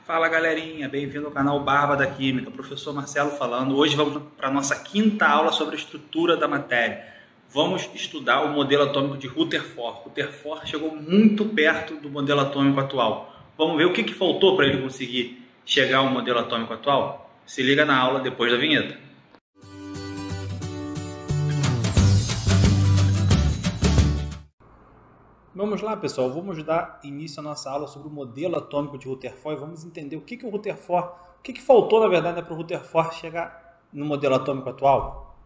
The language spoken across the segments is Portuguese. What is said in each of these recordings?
Fala galerinha, bem-vindo ao canal Barba da Química, professor Marcelo falando. Hoje vamos para a nossa quinta aula sobre a estrutura da matéria. Vamos estudar o modelo atômico de Rutherford. Rutherford chegou muito perto do modelo atômico atual. Vamos ver o que faltou para ele conseguir chegar ao modelo atômico atual? Se liga na aula depois da vinheta. Vamos lá, pessoal, vamos dar início à nossa aula sobre o modelo atômico de Rutherford e vamos entender o que o Rutherford, o que faltou, na verdade, para o Rutherford chegar no modelo atômico atual.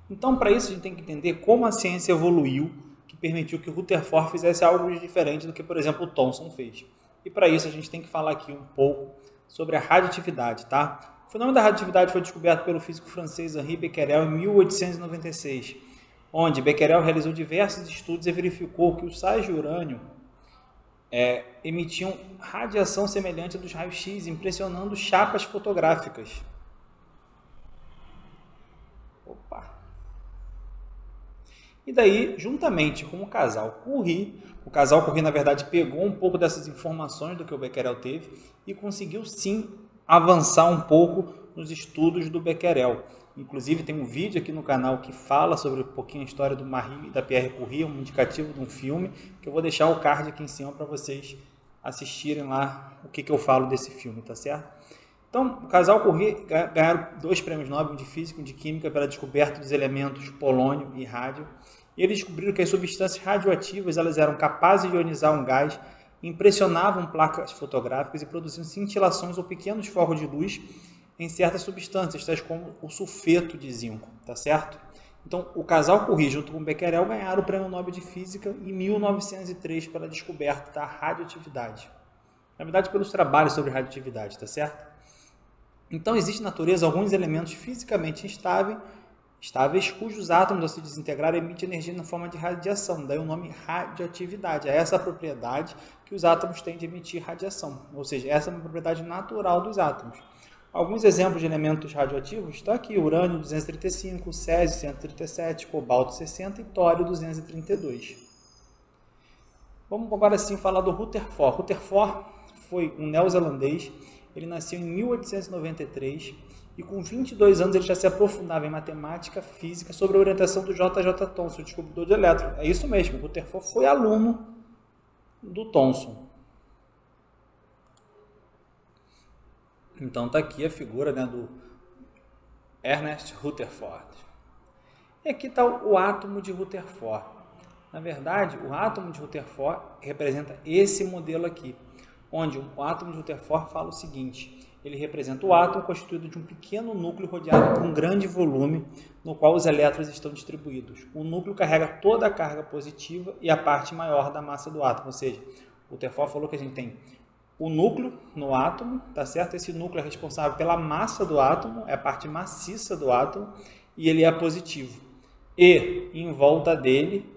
Então, para isso, a gente tem que entender como a ciência evoluiu, que permitiu que o Rutherford fizesse algo de diferente do que, por exemplo, o Thomson fez. E para isso, a gente tem que falar aqui um pouco sobre a radioatividade, tá? O fenômeno da radioatividade foi descoberto pelo físico francês Henri Becquerel em 1896. Onde Becquerel realizou diversos estudos e verificou que os sais de urânio emitiam radiação semelhante à dos raios-x, impressionando chapas fotográficas. E daí, juntamente com o casal Curie, na verdade pegou um pouco dessas informações do que o Becquerel teve e conseguiu sim avançar um pouco nos estudos do Becquerel. Inclusive tem um vídeo aqui no canal que fala sobre um pouquinho a história do Marie e da Pierre Curie, um indicativo de um filme, que eu vou deixar o card aqui em cima para vocês assistirem lá o que eu falo desse filme, tá certo? Então, o casal Curie ganharam 2 prêmios Nobel de Física e de Química pela descoberta dos elementos polônio e rádio, e eles descobriram que as substâncias radioativas elas eram capazes de ionizar um gás, impressionavam placas fotográficas e produziam cintilações ou pequenos focos de luz em certas substâncias, tais como o sulfeto de zinco, tá certo? Então, o casal Curie junto com Becquerel ganharam o Prêmio Nobel de Física em 1903 pela descoberta da radioatividade. Na verdade, pelos trabalhos sobre radioatividade, tá certo? Então, existem na natureza alguns elementos fisicamente estáveis cujos átomos, ao se desintegrar, emitem energia na forma de radiação, daí o nome radioatividade. É essa a propriedade que os átomos têm de emitir radiação, ou seja, essa é uma propriedade natural dos átomos. Alguns exemplos de elementos radioativos estão aqui: urânio 235, césio 137, cobalto 60 e tório 232. Vamos agora sim falar do Rutherford. Rutherford foi um neozelandês, ele nasceu em 1893 e com 22 anos ele já se aprofundava em matemática, física, sob a orientação do J.J. Thomson, o descobridor de elétrons. É isso mesmo, Rutherford foi aluno do Thomson. Então está aqui a figura, né, do Ernest Rutherford. E aqui está o átomo de Rutherford. Na verdade, o átomo de Rutherford representa esse modelo aqui, onde o átomo de Rutherford fala o seguinte: ele representa o átomo constituído de um pequeno núcleo rodeado por um grande volume, no qual os elétrons estão distribuídos. O núcleo carrega toda a carga positiva e a parte maior da massa do átomo, ou seja, Rutherford falou que a gente tem o núcleo no átomo, tá certo? Esse núcleo é responsável pela massa do átomo, é a parte maciça do átomo, e ele é positivo. E em volta dele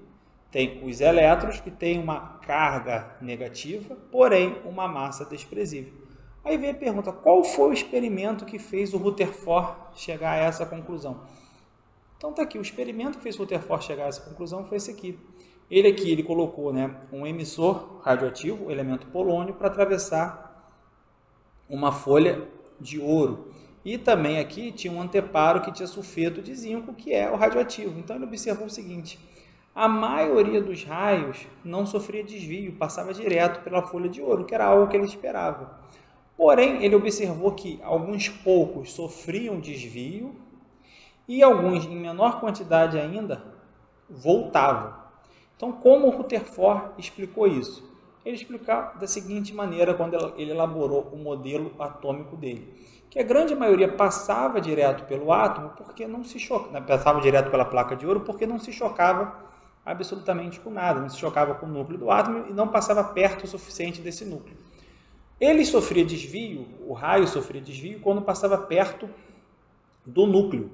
tem os elétrons, que têm uma carga negativa, porém uma massa desprezível. Aí vem a pergunta: qual foi o experimento que fez o Rutherford chegar a essa conclusão? Então tá aqui, o experimento que fez o Rutherford chegar a essa conclusão foi esse aqui. Ele colocou, né, um emissor radioativo, o elemento polônio, para atravessar uma folha de ouro. E também aqui tinha um anteparo que tinha sulfeto de zinco, que é o radioativo. Então ele observou o seguinte: a maioria dos raios não sofria desvio, passava direto pela folha de ouro, que era algo que ele esperava. Porém, ele observou que alguns poucos sofriam desvio e alguns, em menor quantidade ainda, voltavam. Então, como o Rutherford explicou isso? Ele explicou da seguinte maneira quando ele elaborou o modelo atômico dele: que a grande maioria passava direto pelo átomo porque não se chocava, passava direto pela placa de ouro porque não se chocava absolutamente com nada, não se chocava com o núcleo do átomo e não passava perto o suficiente desse núcleo. Ele sofria desvio, o raio sofria desvio quando passava perto do núcleo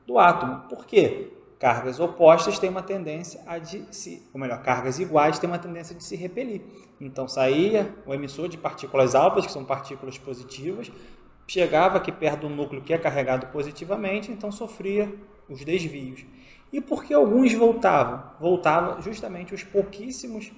do átomo. Por quê? Cargas opostas têm uma tendência cargas iguais têm uma tendência de se repelir. Então saía o emissor de partículas alfas, que são partículas positivas, chegava aqui perto do núcleo que é carregado positivamente, então sofria os desvios. E por que alguns voltavam? Voltavam justamente os pouquíssimos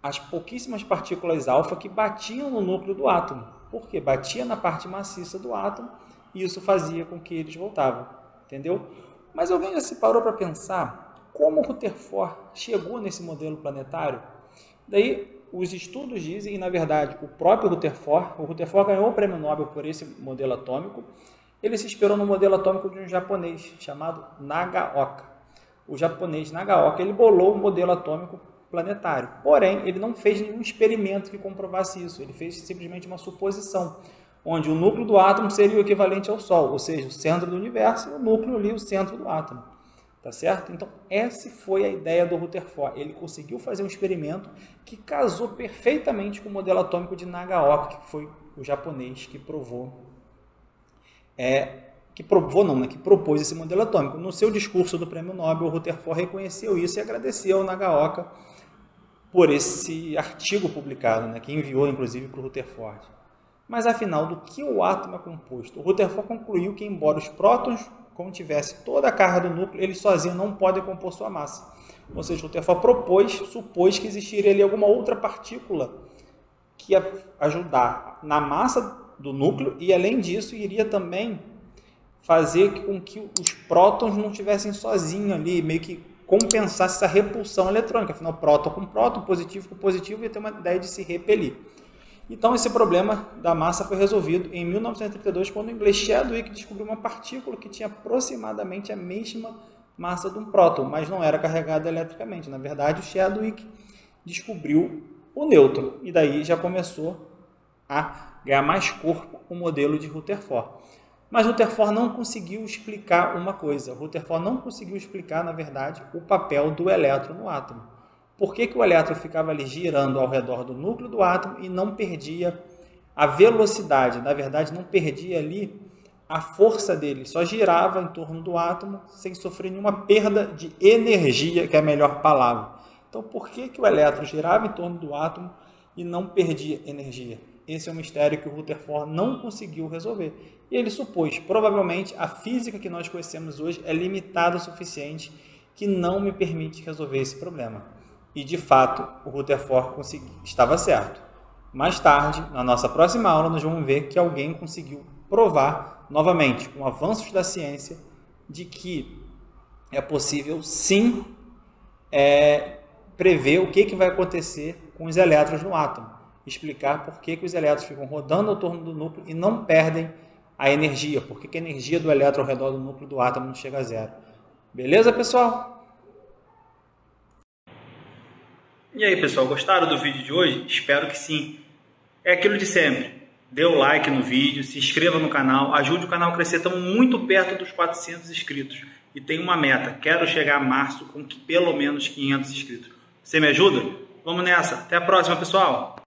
as pouquíssimas partículas alfa que batiam no núcleo do átomo. Por quê? Batia na parte maciça do átomo e isso fazia com que eles voltavam. Entendeu? Mas alguém já se parou para pensar como Rutherford chegou nesse modelo planetário? Daí os estudos dizem, e na verdade o próprio Rutherford ganhou o prêmio Nobel por esse modelo atômico, ele se inspirou no modelo atômico de um japonês chamado Nagaoka. O japonês Nagaoka, ele bolou o modelo atômico planetário, porém ele não fez nenhum experimento que comprovasse isso, ele fez simplesmente uma suposição, onde o núcleo do átomo seria o equivalente ao Sol, ou seja, o centro do universo, e o núcleo ali, o centro do átomo. Tá certo? Então, essa foi a ideia do Rutherford. Ele conseguiu fazer um experimento que casou perfeitamente com o modelo atômico de Nagaoka, que foi o japonês que que propôs esse modelo atômico. No seu discurso do Prêmio Nobel, o Rutherford reconheceu isso e agradeceu ao Nagaoka por esse artigo publicado, né, que enviou, inclusive, para o Rutherford. Mas, afinal, do que o átomo é composto? O Rutherford concluiu que, embora os prótons contivesse toda a carga do núcleo, eles sozinhos não podem compor sua massa. Ou seja, o Rutherford supôs que existiria ali alguma outra partícula que ia ajudar na massa do núcleo e, além disso, iria também fazer com que os prótons não estivessem sozinhos ali, meio que compensasse essa repulsão eletrônica. Afinal, próton com próton, positivo com positivo, ia ter uma ideia de se repelir. Então, esse problema da massa foi resolvido em 1932, quando o inglês Chadwick descobriu uma partícula que tinha aproximadamente a mesma massa de um próton, mas não era carregada eletricamente. Na verdade, o Chadwick descobriu o nêutron, e daí já começou a ganhar mais corpo o modelo de Rutherford. Mas Rutherford não conseguiu explicar uma coisa. Rutherford não conseguiu explicar, na verdade, o papel do elétron no átomo. Por que o elétron ficava ali girando ao redor do núcleo do átomo e não perdia a velocidade? Na verdade, não perdia ali a força dele, só girava em torno do átomo sem sofrer nenhuma perda de energia, que é a melhor palavra. Então, por que o elétron girava em torno do átomo e não perdia energia? Esse é um mistério que o Rutherford não conseguiu resolver. E ele supôs, provavelmente, a física que nós conhecemos hoje é limitada o suficiente que não me permite resolver esse problema. E, de fato, o Rutherford estava certo. Mais tarde, na nossa próxima aula, nós vamos ver que alguém conseguiu provar, novamente, com avanços da ciência, de que é possível, sim, prever o que vai acontecer com os elétrons no átomo. Explicar por que os elétrons ficam rodando ao torno do núcleo e não perdem a energia. Por que a energia do elétron ao redor do núcleo do átomo não chega a zero. Beleza, pessoal? E aí, pessoal, gostaram do vídeo de hoje? Espero que sim. É aquilo de sempre. Dê o like no vídeo, se inscreva no canal, ajude o canal a crescer. Estamos muito perto dos 400 inscritos. E tem uma meta, quero chegar a março com pelo menos 500 inscritos. Você me ajuda? Vamos nessa. Até a próxima, pessoal!